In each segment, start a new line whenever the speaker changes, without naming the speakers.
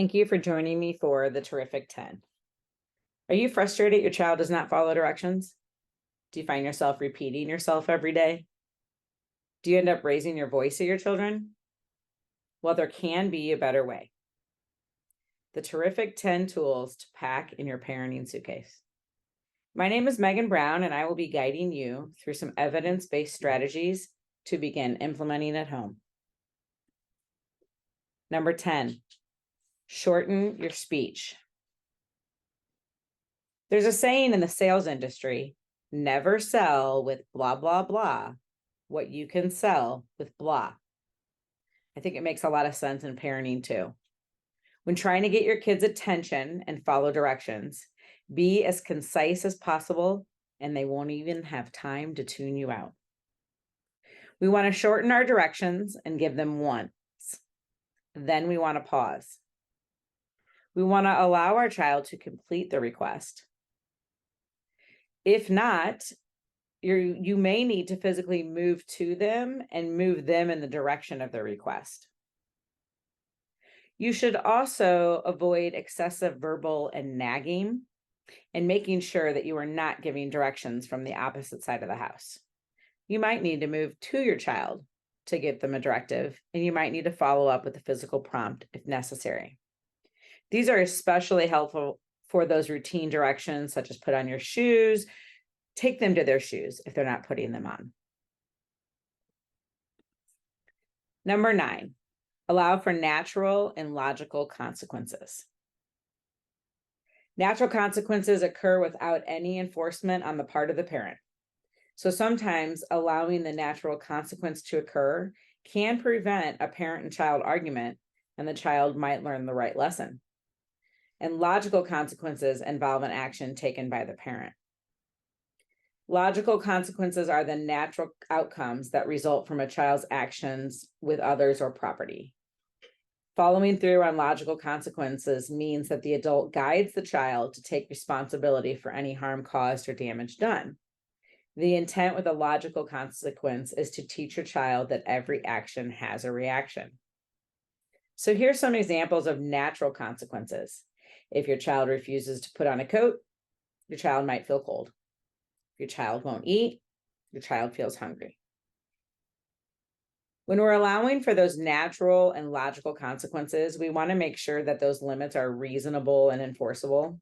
Thank you for joining me for the Terrific 10. Are you frustrated your child does not follow directions? Do you find yourself repeating yourself every day? Do you end up raising your voice at your children? Well, there can be a better way. The Terrific 10 tools to pack in your parenting suitcase. My name is Megan Browne, and I will be guiding you through some evidence-based strategies to begin implementing at home. Number 10, shorten your speech. There's a saying in the sales industry, never sell with blah, blah, blah, what you can sell with blah. I think it makes a lot of sense in parenting too. When trying to get your kids' attention and follow directions, be as concise as possible, and they won't even have time to tune you out. We want to shorten our directions and give them once. Then we want to pause. We want to allow our child to complete the request. If not, you may need to physically move to them and move them in the direction of the request. You should also avoid excessive verbal and nagging and making sure that you are not giving directions from the opposite side of the house. You might need to move to your child to give them a directive, and you might need to follow up with a physical prompt if necessary. These are especially helpful for those routine directions, such as put on your shoes, take them to their shoes if they're not putting them on. Number 9, allow for natural and logical consequences. Natural consequences occur without any enforcement on the part of the parent. So sometimes allowing the natural consequence to occur can prevent a parent and child argument, and the child might learn the right lesson. And logical consequences involve an action taken by the parent. Logical consequences are the natural outcomes that result from a child's actions with others or property. Following through on logical consequences means that the adult guides the child to take responsibility for any harm caused or damage done. The intent with a logical consequence is to teach your child that every action has a reaction. So here's some examples of natural consequences. If your child refuses to put on a coat, your child might feel cold. If your child won't eat, your child feels hungry. When we're allowing for those natural and logical consequences, we want to make sure that those limits are reasonable and enforceable.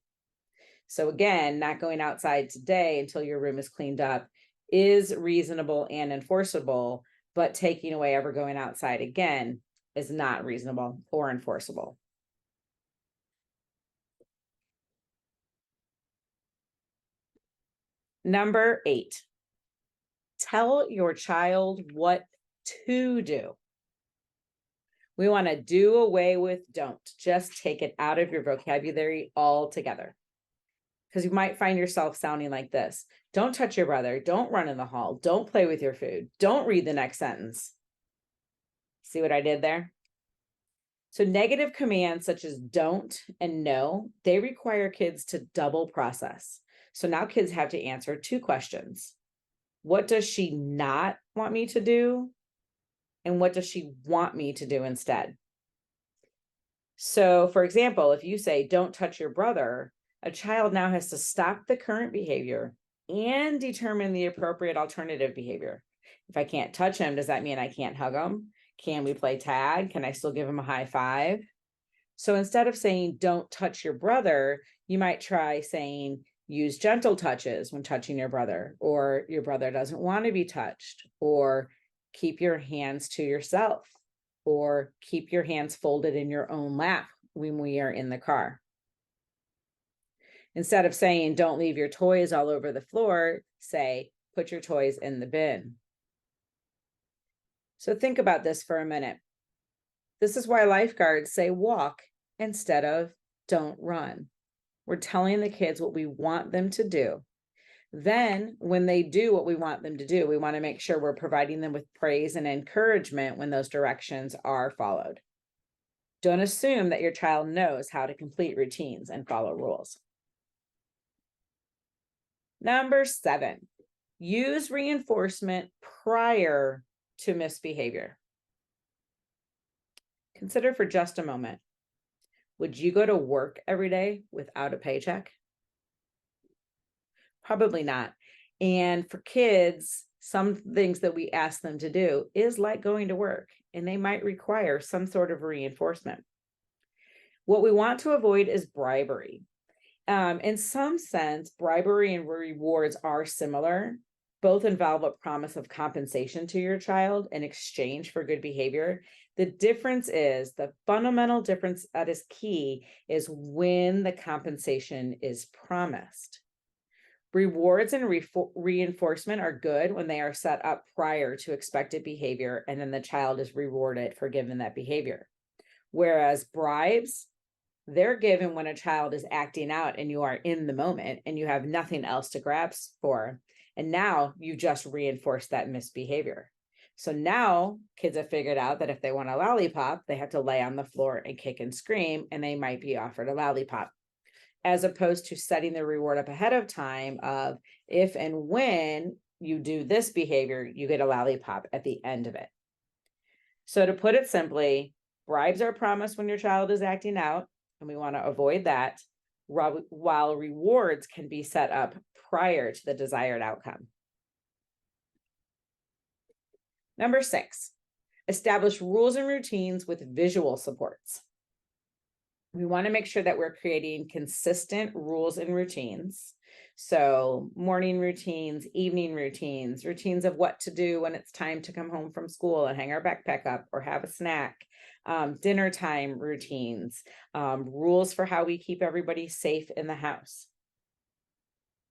So again, not going outside today until your room is cleaned up is reasonable and enforceable, but taking away ever going outside again is not reasonable or enforceable. Number 8, tell your child what to do. We want to do away with don't. Just take it out of your vocabulary altogether. Because you might find yourself sounding like this. Don't touch your brother. Don't run in the hall. Don't play with your food. Don't read the next sentence. See what I did there? So negative commands such as don't and no, they require kids to double process. So now kids have to answer 2 questions. What does she not want me to do? And what does she want me to do instead? So for example, if you say, don't touch your brother, a child now has to stop the current behavior and determine the appropriate alternative behavior. If I can't touch him, does that mean I can't hug him? Can we play tag? Can I still give him a high five? So instead of saying, don't touch your brother, you might try saying, use gentle touches when touching your brother, or your brother doesn't want to be touched, or keep your hands to yourself, or keep your hands folded in your own lap when we are in the car. Instead of saying, don't leave your toys all over the floor, say, put your toys in the bin. So think about this for a minute. This is why lifeguards say walk instead of don't run. We're telling the kids what we want them to do. Then when they do what we want them to do, we want to make sure we're providing them with praise and encouragement when those directions are followed. Don't assume that your child knows how to complete routines and follow rules. Number 7, use reinforcement prior to misbehavior. Consider for just a moment. Would you go to work every day without a paycheck? Probably not. And for kids, some things that we ask them to do is like going to work, and they might require some sort of reinforcement. What we want to avoid is bribery. In some sense, bribery and rewards are similar. Both involve a promise of compensation to your child in exchange for good behavior. The difference is, the fundamental difference that is key is when the compensation is promised. Rewards and reinforcement are good when they are set up prior to expected behavior, and then the child is rewarded for giving that behavior. Whereas bribes, they're given when a child is acting out and you are in the moment and you have nothing else to grasp for. And now you just reinforce that misbehavior. So now kids have figured out that if they want a lollipop, they have to lay on the floor and kick and scream, and they might be offered a lollipop, as opposed to setting the reward up ahead of time of, if and when you do this behavior, you get a lollipop at the end of it. So to put it simply, bribes are promised when your child is acting out, and we want to avoid that, while rewards can be set up prior to the desired outcome. Number 6, establish rules and routines with visual supports. We want to make sure that we're creating consistent rules and routines. So morning routines, evening routines, routines of what to do when it's time to come home from school and hang our backpack up or have a snack, dinner time routines, rules for how we keep everybody safe in the house.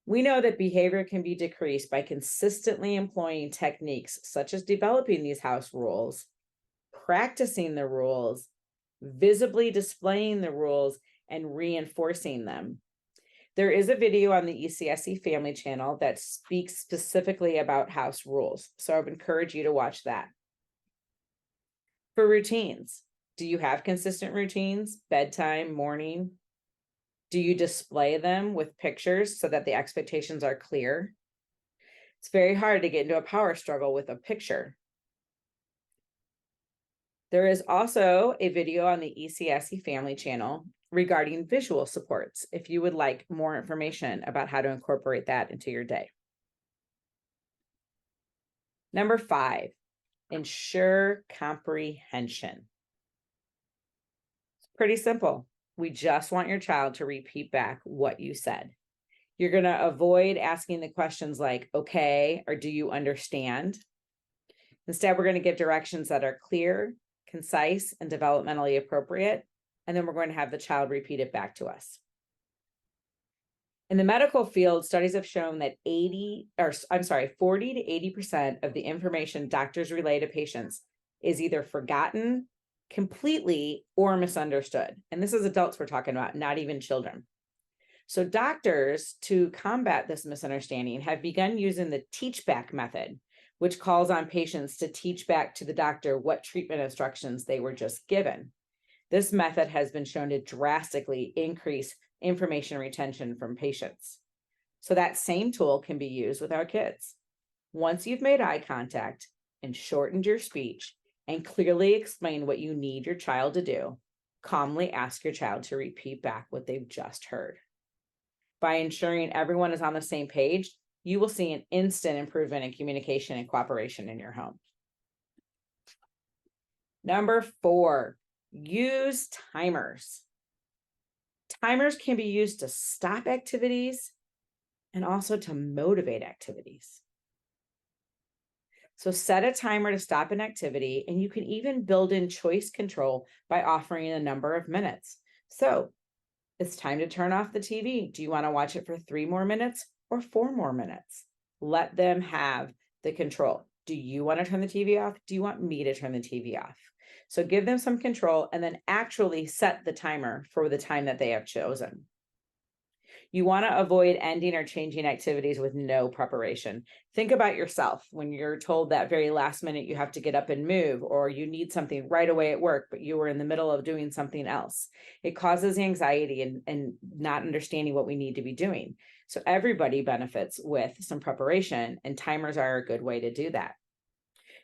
We know that behavior can be decreased by consistently employing techniques such as developing these house rules, practicing the rules, visibly displaying the rules, and reinforcing them. There is a video on the ECSE family channel that speaks specifically about house rules, so I would encourage you to watch that. For routines, do you have consistent routines? Bedtime, morning? Do you display them with pictures so that the expectations are clear? It's very hard to get into a power struggle with a picture. There is also a video on the ECSE family channel regarding visual supports, if you would like more information about how to incorporate that into your day. Number 5, ensure comprehension. It's pretty simple. We just want your child to repeat back what you said. You're going to avoid asking the questions like, okay, or do you understand? Instead, we're going to give directions that are clear, concise, and developmentally appropriate. And then we're going to have the child repeat it back to us. In the medical field, studies have shown that 40 to 80% of the information doctors relay to patients is either forgotten completely or misunderstood. And this is adults we're talking about, not even children. So doctors, to combat this misunderstanding, have begun using the teach back method, which calls on patients to teach back to the doctor what treatment instructions they were just given. This method has been shown to drastically increase information retention from patients. So that same tool can be used with our kids. Once you've made eye contact and shortened your speech and clearly explained what you need your child to do, calmly ask your child to repeat back what they've just heard. By ensuring everyone is on the same page, you will see an instant improvement in communication and cooperation in your home. Number 4, use timers. Timers can be used to stop activities and also to motivate activities. So set a timer to stop an activity, and you can even build in choice control by offering a number of minutes. So it's time to turn off the TV. Do you want to watch it for 3 more minutes or 4 more minutes? Let them have the control. Do you want to turn the TV off? Do you want me to turn the TV off? So give them some control and then actually set the timer for the time that they have chosen. You want to avoid ending or changing activities with no preparation. Think about yourself when you're told that very last minute you have to get up and move, or you need something right away at work, but you were in the middle of doing something else. It causes anxiety and not understanding what we need to be doing. So everybody benefits with some preparation, and timers are a good way to do that.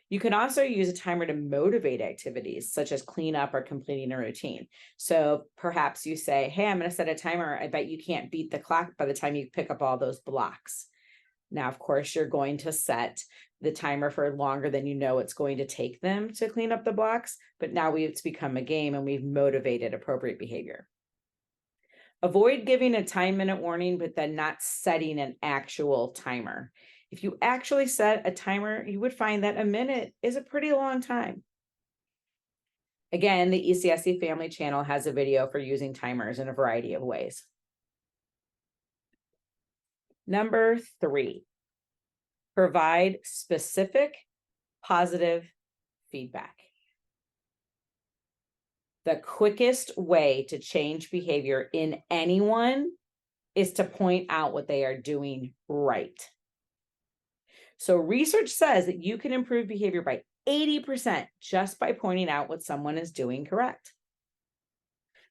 You can also use a timer to motivate activities such as cleanup or completing a routine. So perhaps you say, hey, I'm going to set a timer. I bet you can't beat the clock by the time you pick up all those blocks. Now, of course, you're going to set the timer for longer than you know it's going to take them to clean up the blocks, but now it's become a game and we've motivated appropriate behavior. Avoid giving a time-minute warning, but then not setting an actual timer. If you actually set a timer, you would find that a minute is a pretty long time. Again, the ECSE Family Channel has a video for using timers in a variety of ways. Number 3, provide specific, positive feedback. The quickest way to change behavior in anyone is to point out what they are doing right. So research says that you can improve behavior by 80% just by pointing out what someone is doing correct.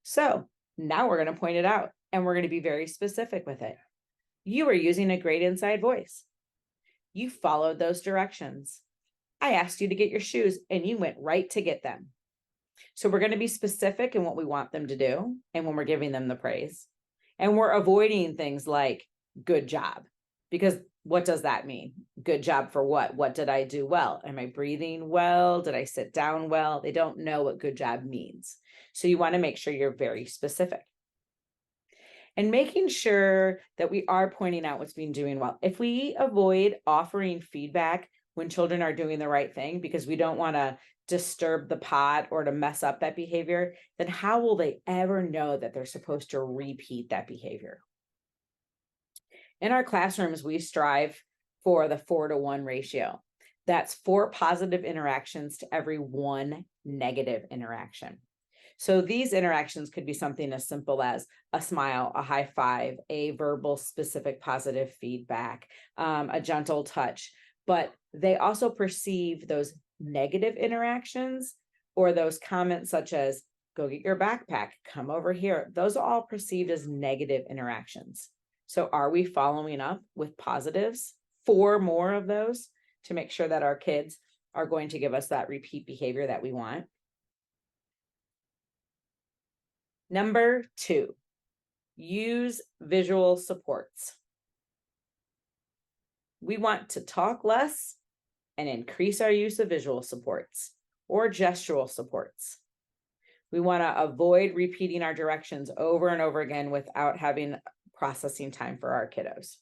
So now we're going to point it out and we're going to be very specific with it. You are using a great inside voice. You followed those directions. I asked you to get your shoes and you went right to get them. So we're going to be specific in what we want them to do and when we're giving them the praise. And we're avoiding things like good job, because what does that mean? Good job for what? What did I do well? Am I breathing well? Did I sit down well? They don't know what good job means. So you want to make sure you're very specific. And making sure that we are pointing out what's being doing well. If we avoid offering feedback when children are doing the right thing because we don't want to disturb the pot or to mess up that behavior, then how will they ever know that they're supposed to repeat that behavior? In our classrooms, we strive for the 4-to-1 ratio. That's 4 positive interactions to every 1 negative interaction. So these interactions could be something as simple as a smile, a high five, a verbal specific positive feedback, a gentle touch, but they also perceive those negative interactions or those comments such as, go get your backpack, come over here. Those are all perceived as negative interactions. So are we following up with positives, 4 more of those, to make sure that our kids are going to give us that repeat behavior that we want? Number 2, use visual supports. We want to talk less and increase our use of visual supports or gestural supports. We want to avoid repeating our directions over and over again without having processing time for our kiddos.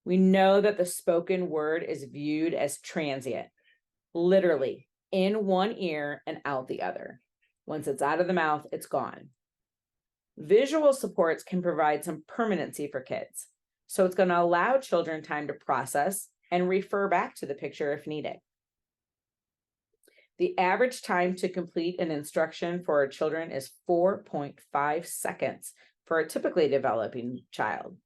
We know that the spoken word is viewed as transient, literally in one ear and out the other. Once it's out of the mouth, it's gone. Visual supports can provide some permanency for kids. So it's going to allow children time to process and refer back to the picture if needed. The average time to complete an instruction for our children is 4.5 seconds for a typically developing child.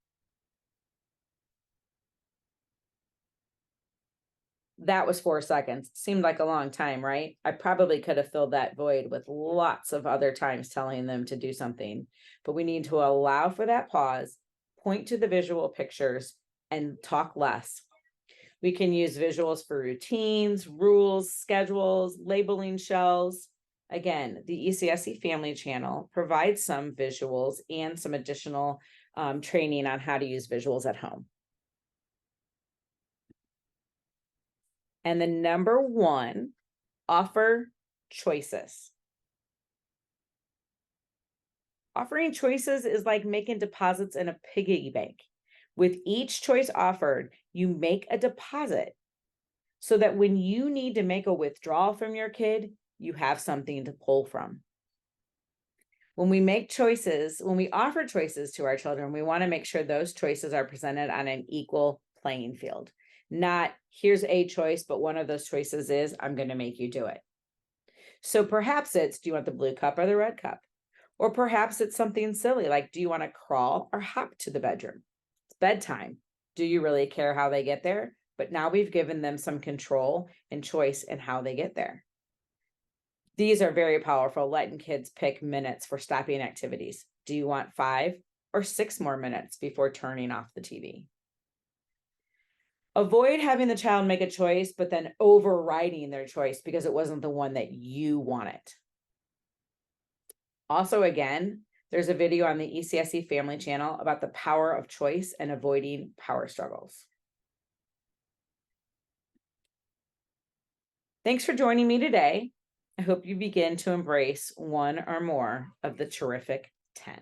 That was 4 seconds. Seemed like a long time, right? I probably could have filled that void with lots of other times telling them to do something, but we need to allow for that pause, point to the visual pictures, and talk less. We can use visuals for routines, rules, schedules, labeling shells. Again, the ECSE Family Channel provides some visuals and some additional training on how to use visuals at home. And the number 1, offer choices. Offering choices is like making deposits in a piggy bank. With each choice offered, you make a deposit so that when you need to make a withdrawal from your kid, you have something to pull from. When we make choices, when we offer choices to our children, we want to make sure those choices are presented on an equal playing field. Not, here's a choice, but one of those choices is, I'm going to make you do it. So perhaps it's, do you want the blue cup or the red cup? Or perhaps it's something silly, like, do you want to crawl or hop to the bedroom? It's bedtime. Do you really care how they get there? But now we've given them some control and choice in how they get there. These are very powerful, letting kids pick minutes for stopping activities. Do you want 5 or 6 more minutes before turning off the TV? Avoid having the child make a choice, but then overriding their choice because it wasn't the one that you wanted. Also, again, there's a video on the ECSE family channel about the power of choice and avoiding power struggles. Thanks for joining me today. I hope you begin to embrace one or more of the terrific 10.